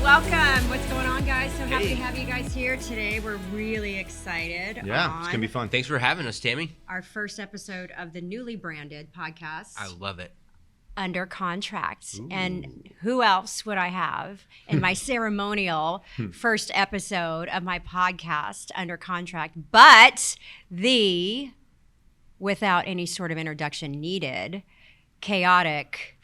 welcome. What's going on, guys? So happy to have you guys here today. We're really excited. Yeah, it's going to be fun. Thanks for having us, Tammy. Our first episode of the newly branded podcast. I love it. Under Contract. Ooh. And who else would I have in my ceremonial first episode of my podcast, Under Contract, but the, without any sort of introduction needed, chaotic,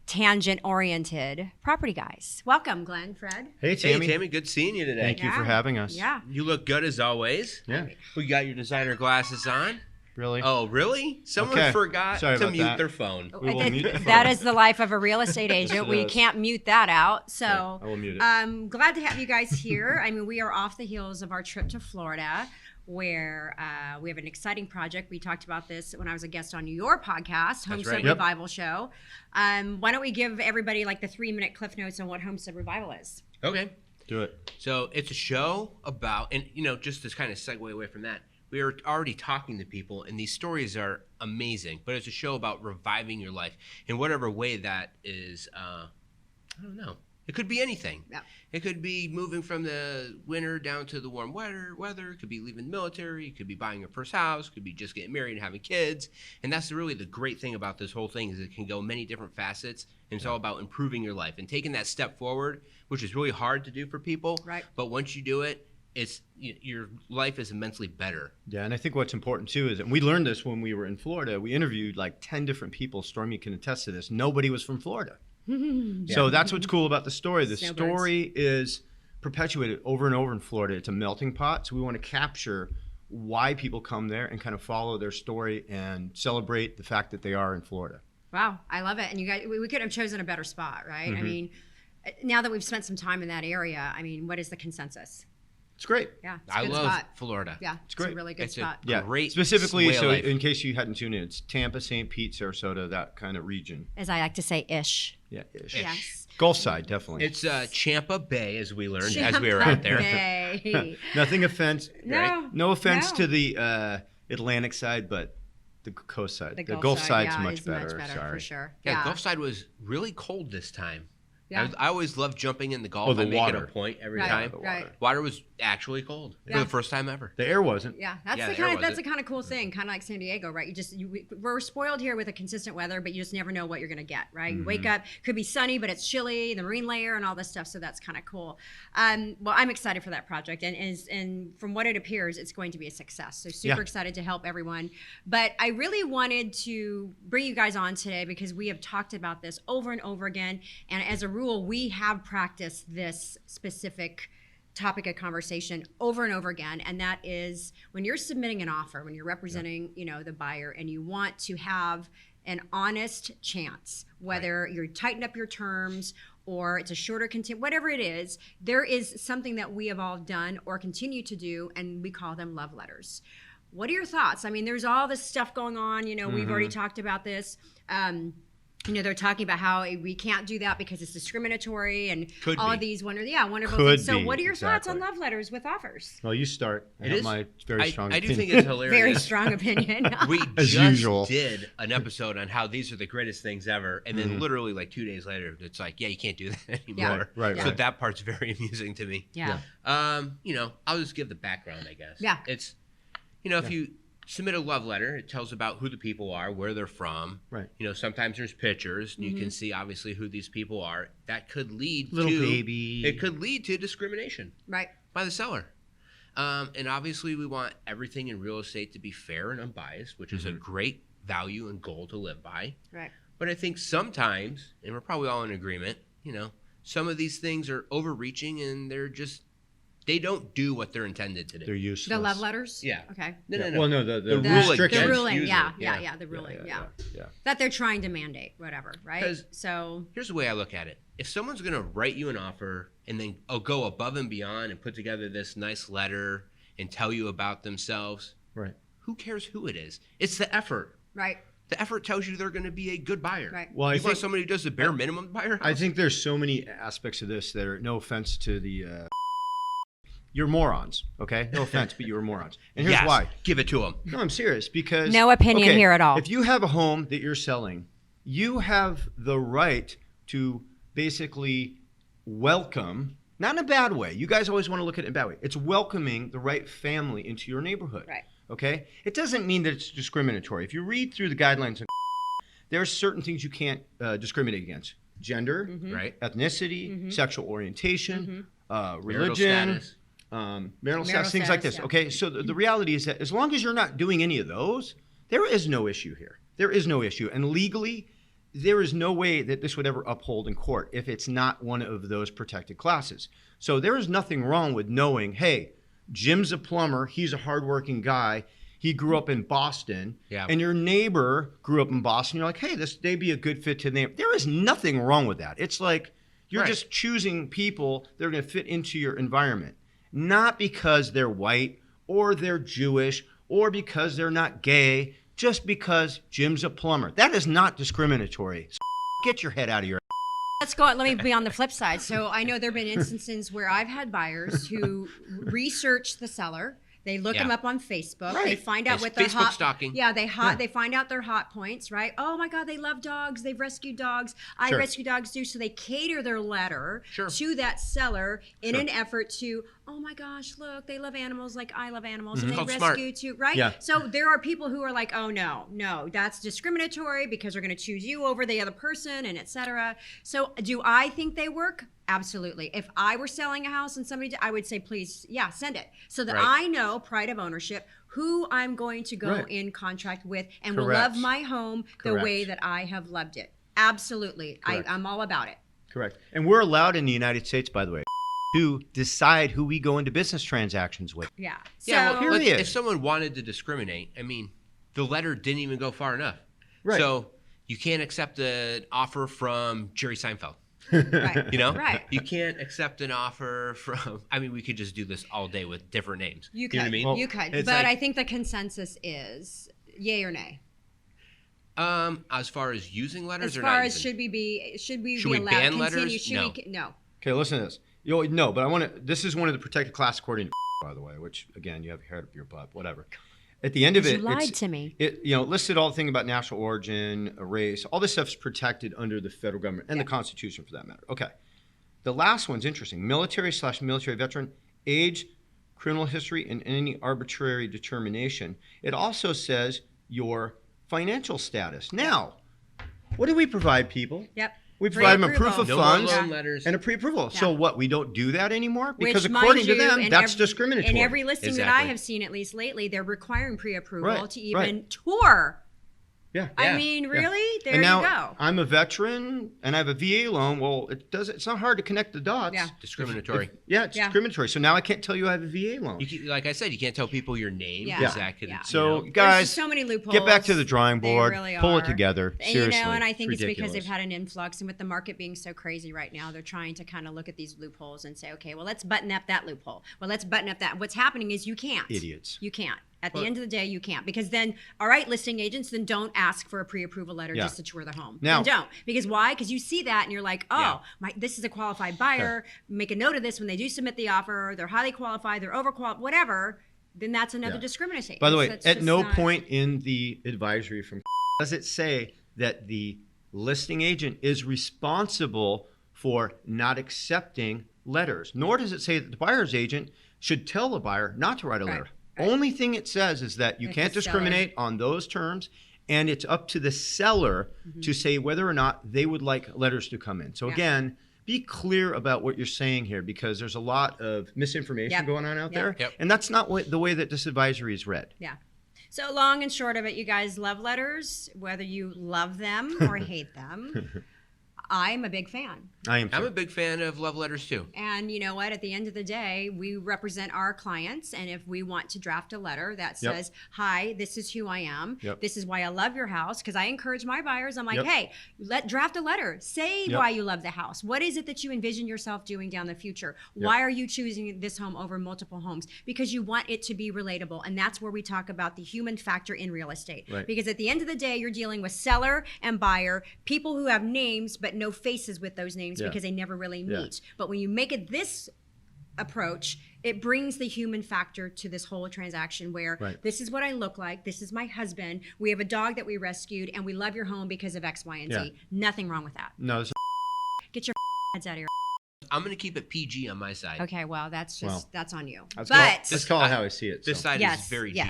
tangent-oriented property guys. Welcome, Glenn, Fred. Hey, Tammy. Hey, Tammy. Good seeing you today. Thank you for having us. Yeah. You look good as always. Yeah. We got your designer glasses on. Really? Oh, really? Someone forgot to mute their phone. We will mute the phone. That is the life of a real estate agent. We can't mute that out. So I will mute it. Glad to have you guys here. I mean, we are off the heels of our trip to Florida, where we have an exciting project. We talked about this when I was a guest on your podcast, Homestead Revival Show. Why don't we give everybody like the 3-minute cliff notes on what Homestead Revival is? Okay. Do it. So it's a show about, and just to kind of segue away from that, we are already talking to people, and these stories are amazing, but it's a show about reviving your life in whatever way that is. I don't know. It could be anything. Yeah. It could be moving from the winter down to the warm weather. It could be leaving the military. It could be buying your first house. It could be just getting married and having kids. And that's really the great thing about this whole thing, is it can go many different facets. And it's all about improving your life and taking that step forward, which is really hard to do for people. Right. But once you do it, your life is immensely better. Yeah, and I think what's important too is, and we learned this when we were in Florida, we interviewed like 10 different people. Stormy can attest to this. Nobody was from Florida. So that's what's cool about the story. The story is perpetuated over and over in Florida. It's a melting pot. So we want to capture why people come there and kind of follow their story and celebrate the fact that they are in Florida. Wow, I love it. And you guys, we couldn't have chosen a better spot, right? I mean, now that we've spent some time in that area, I mean, what is the consensus? It's great. Yeah, it's I love spot. Florida. Yeah, it's great. A really good spot. Yeah, great. Specifically, so life. In case you hadn't tuned in, it's Tampa, St. Pete, Sarasota, that kind of region. As I like to say, ish. Yeah, ish. Yes. Gulf side, definitely. It's Champa Bay, as we learned as we were out there. Bay. Nothing offense. No. Right? No offense to the Atlantic side, but the coast side. The Gulf side's much better. Sorry. For sure. Yeah, the Gulf side was really cold this time. Yeah. I always love jumping in the Gulf. I make it a point every time. Right. Water was actually cold for the first time ever. The air wasn't. Yeah, that's the kind of cool thing, kind of like San Diego, right? We're spoiled here with a consistent weather, but you just never know what you're going to get, right? You wake up, could be sunny, but it's chilly, the marine layer and all this stuff, so that's kind of cool. Well, I'm excited for that project, and from what it appears, it's going to be a success. So super excited to help everyone. But I really wanted to bring you guys on today because we have talked about this over and over again, and as a rule, we have practiced this specific topic of conversation over and over again, and that is when you're submitting an offer, when you're representing the buyer, and you want to have an honest chance, whether you're tighten up your terms or it's a shorter whatever it is, there is something that we have all done or continue to do, and we call them love letters. What are your thoughts? I mean, there's all this stuff going on, we've already talked about this. They're talking about how we can't do that because it's discriminatory and these wonderful things. So what are your thoughts on love letters with offers? Well, you start. I have my very strong opinion. I do think it's hilarious. Very strong opinion. We As just usual. did an episode on how these are the greatest things ever. And then literally like 2 days later, it's like, you can't do that anymore. Yeah. Right. So that part's very amusing to me. Yeah. I'll just give the background, I guess. Yeah. It's, if you submit a love letter, it tells about who the people are, where they're from. Right. Sometimes there's pictures, and you can see obviously who these people are. That could lead baby. It could lead to discrimination. Right. By the seller. And obviously we want everything in real estate to be fair and unbiased, which is a great value and goal to live by. Right. But I think sometimes, and we're probably all in agreement, some of these things are overreaching and they don't do what they're intended to do. They're useless. The love letters? Yeah. Okay. No. Well, no, the restriction. The ruling, the ruling, yeah. That they're trying to mandate, whatever, right? So here's the way I look at it. If someone's going to write you an offer and then go above and beyond and put together this nice letter and tell you about themselves, right? Who cares who it is? It's the effort. Right. The effort tells you they're going to be a good buyer. Right. Well, you want somebody who does the bare minimum to buy your house? I think there's so many aspects of this that are, no offense to the you're morons, okay? No offense, but you're morons. And here's why. Give it to them. No, I'm serious, because no opinion here at all. If you have a home that you're selling, you have the right to basically welcome, not in a bad way. You guys always want to look at it in a bad way. It's welcoming the right family into your neighborhood. Right. Okay? It doesn't mean that it's discriminatory. If you read through the guidelines, there are certain things you can't discriminate against. Gender, Right. ethnicity, sexual orientation, religion, marital status, things like this. Yeah. Okay? So the reality is that as long as you're not doing any of those, there is no issue here. There is no issue. And legally, there is no way that this would ever uphold in court if it's not one of those protected classes. So there is nothing wrong with knowing, hey, Jim's a plumber. He's a hardworking guy. He grew up in Boston. Yeah. And your neighbor grew up in Boston. You're like, hey, they'd be a good fit to the neighbor. There is nothing wrong with that. It's like you're just choosing people that are going to fit into your environment. Not because they're white or they're Jewish or because they're not gay. Just because Jim's a plumber. That is not discriminatory. So get your head out of your Let's go. Let me be on the flip side. So I know there have been instances where I've had buyers who research the seller. They look them up on Facebook. Right. They find out It's what their Facebook hot stalking. Yeah, they find out their hot points, right? Oh my God, they love dogs. They've rescued dogs. I Sure. rescue dogs too. So they cater their letter Sure. to that seller in an effort to, oh my gosh, look, they love animals like I love animals, and they Called rescue smart. too, right? Yeah. So there are people who are like, oh no, that's discriminatory because they're going to choose you over the other person, and etc. So do I think they work? Absolutely. If I were selling a house and somebody, I would say, please, send it so that Right. I know, pride of ownership, who I'm going to go Right. in contract with and will Correct. love my home the Correct. way that I have loved it. Absolutely. Correct. I'm all about it. Correct. And we're allowed in the United States, by the way, to decide who we go into business transactions with. Yeah. So, Yeah, well, Period. if someone wanted to discriminate, I mean, the letter didn't even go far enough. Right. So you can't accept an offer from Jerry Seinfeld. right. You know, Right. You can't accept an offer from. I mean, we could just do this all day with different names. You could. know what I mean? Well, you could. it's But like- I think the consensus is yay or nay. As far as using letters As or far not as using? should we be we allowed ban continue? letters? Should No. we, no. Okay, listen to this. No, but I want to. This is one of the protected class according to, by the way, which again you have hair up your butt, whatever. At the end of You it, lied it's- to me. It listed all the thing about national origin, race, all this stuff's protected under the federal government and the Constitution for that matter. Okay, the last one's interesting: military/military veteran, age, criminal history, and any arbitrary determination. It also says your financial status. Now, what do we provide people? Yep. We provide them a Pre-approval. proof of No more funds loan letters. and a pre-approval. So Yeah. what? We don't do that anymore because Which, according mind to you, them, in that's every- discriminatory. In every listing that I Exactly. have seen, at least lately, they're requiring pre-approval Right, to even right. tour. Yeah. I Yeah. mean, really? There and now you go. I'm a veteran and I have a VA loan. Well, it's not hard to connect the dots. Yeah. Discriminatory. It's Yeah. discriminatory. So now I can't tell you I have a VA loan. Like I said, you can't tell people your name. Yeah. 'Cause Yeah. that could, Yeah. So you know. There's guys, just so many loopholes. get back to the drawing They board. really Pull it are. together. And, Seriously. and I think it's because ridiculous. they've had an influx, and with the market being so crazy right now, they're trying to kind of look at these loopholes and say, okay, well, let's button up that loophole. Well, let's button up that. What's happening is you can't. Idiots. You can't. At the Well- end of the day, you can't. Because then, all right, listing agents, then don't ask for a pre-approval letter Yeah. just to tour the home. Now- Then don't. Because why? Because you see that and you're like, oh, Yeah. this is a qualified buyer. Make a note of this when they do submit the offer. They're highly qualified. They're overqualified. Whatever. Then that's another Yeah. discrimination. By the way, That's at just no not- point in the advisory from does it say that the listing agent is responsible for not accepting letters, nor does it say that the buyer's agent should tell the buyer not to write a Right, letter. right. Only thing it says is that you Like can't the seller. discriminate on those terms, and it's up to the seller Mm-hmm. to say whether or not they would like letters to come in. So Yeah. again, be clear about what you're saying here because there's a lot of misinformation Yep. going on out Yep. there, Yep. and that's not the way that this advisory is read. Yeah. So long and short of it, you guys love letters, whether you love them or hate them. I'm a big fan. I am. I'm too. a big fan of love letters too. And you know what? At the end of the day, we represent our clients. And if we want to draft a letter that Yep. says, hi, this is who I am. Yep. This is why I love your house. Because I encourage my buyers. I'm like, Yep. hey, draft a letter. Say Yep. why you love the house. What is it that you envision yourself doing down the future? Why are you choosing this home over multiple homes? Because you want it to be relatable. And that's where we talk about the human factor in real estate. Right. Because at the end of the day, you're dealing with seller and buyer, people who have names but no faces with those names Yeah. because they never really Yeah. meet. But when you make it this approach, it brings the human factor to this whole transaction where Right. this is what I look like, this is my husband, we have a dog that we rescued, and we love your home because of X, Y, and Z. Yeah. Nothing wrong with that. No, this Get your heads out of here. I'm going to keep it PG on my side. Okay, well, that's on you. Let's call it how I see it. This side is very G.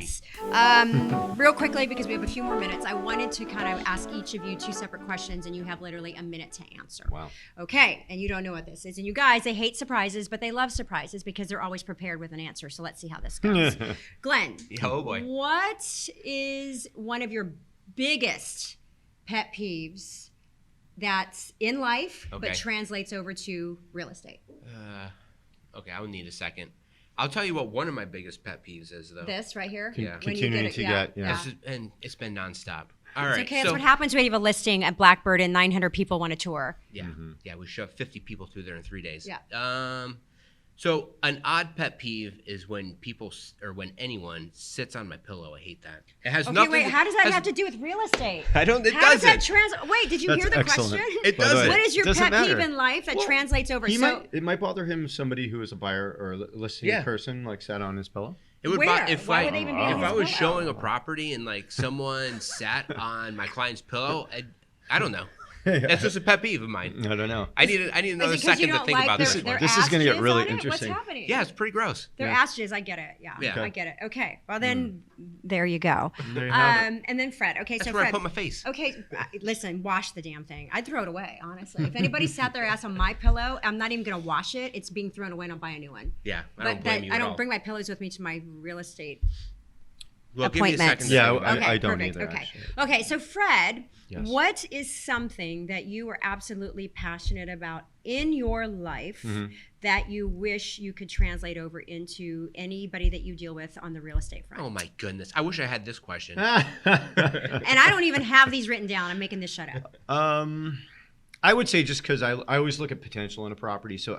Real quickly, because we have a few more minutes, I wanted to kind of ask each of you 2 separate questions, and you have literally a minute to answer. Wow. Okay, and you don't know what this is. And you guys, they hate surprises, but they love surprises because they're always prepared with an answer. So let's see how this goes. Glenn, oh boy. What is one of your biggest pet peeves that's in life but translates over to real estate? Okay, I would need a second. I'll tell you what one of my biggest pet peeves is, though. This right here? Continuing to get. And it's been nonstop. All right. Okay, that's what happens when you have a listing at Blackbird and 900 people want a tour. Yeah, yeah, we shoved 50 people through there in 3 days. Yeah. So an odd pet peeve is when people or when anyone sits on my pillow. I hate that. It has nothing. Wait, how does that have to do with real estate? I don't. It how doesn't. Does that wait, did you hear the question? It doesn't. What is your doesn't pet peeve in life that translates over? It might bother him. Somebody who is a buyer or listing person like sat on his pillow. It would Where? if Why I would they even be on if his I was pillow? showing a property and like someone sat on my client's pillow. I don't know. That's just a pet peeve of mine. I don't know. I need another second to think about this one. This is going to get really interesting. What's happening? Yeah, it's pretty gross. They're astrays. I get it. Yeah, Okay. I get it. Okay. Well, then there you go. There you have it. And then Fred. Okay, That's so where Fred. I put my face. Okay, listen, wash the damn thing. I'd throw it away, honestly. If anybody sat their ass on my pillow, I'm not even going to wash it. It's being thrown away and I'll buy a new one. Yeah, I don't blame you at I don't all. bring my pillows with me to my real estate Well, give me a second. appointments. Yeah, I don't perfect. either. Okay. Actually. Okay, so Fred, Yes. what is something that you are absolutely passionate about in your life that you wish you could translate over into anybody that you deal with on the real estate front? Oh my goodness! I wish I had this question. And I don't even have these written down. I'm making this shut up. I would say just because I always look at potential in a property, so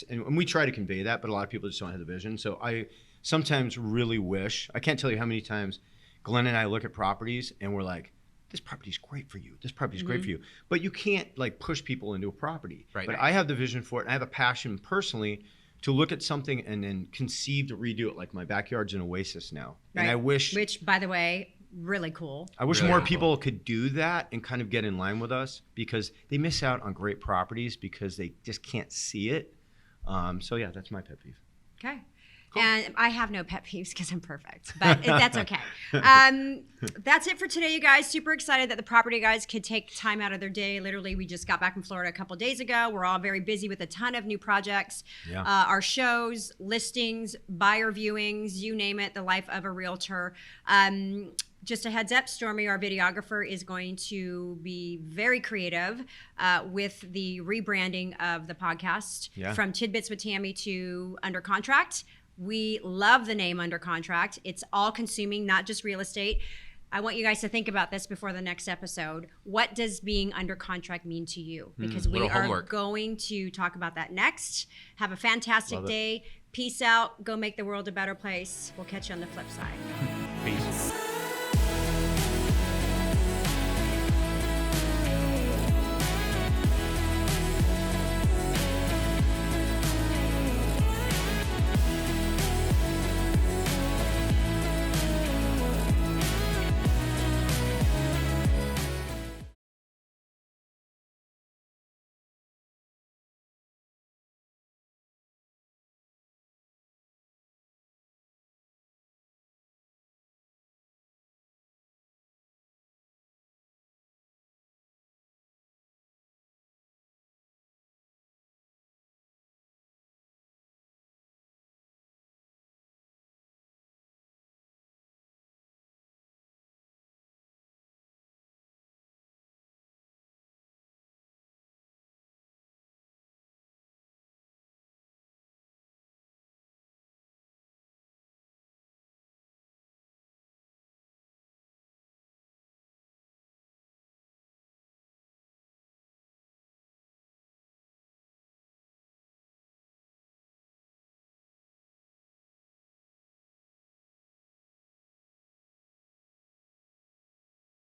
and we try to convey that, but a lot of people just don't have the vision. So I sometimes really wish, I can't tell you how many times Glenn and I look at properties and we're like, this property's great for you. This property's great for you. But you can't like push people into a property. Right. But I have the vision for it, and I have a passion personally to look at something and then conceive to redo it. Like my backyard's an oasis now. Right. And I wish... Which, by the way, really cool. I wish Really more cool. people could do that and kind of get in line with us, because they miss out on great properties because they just can't see it. So yeah, that's my pet peeve. Okay. Cool. And I have no pet peeves because I'm perfect, but that's okay. That's it for today, you guys. Super excited that the property guys could take time out of their day. Literally, we just got back from Florida a couple days ago. We're all very busy with a ton of new projects. Yeah. Our shows, listings, buyer viewings, you name it, the life of a realtor. Just a heads up, Stormy, our videographer, is going to be very creative with the rebranding of the podcast from Tidbits with Tammy to Under Contract. We love the name Under Contract. It's all consuming, not just real estate. I want you guys to think about this before the next episode. What does being under contract mean to you? Because we are going to talk about that next. Have a fantastic day. Peace out. Go make the world a better place. We'll catch you on the flip side. Peace.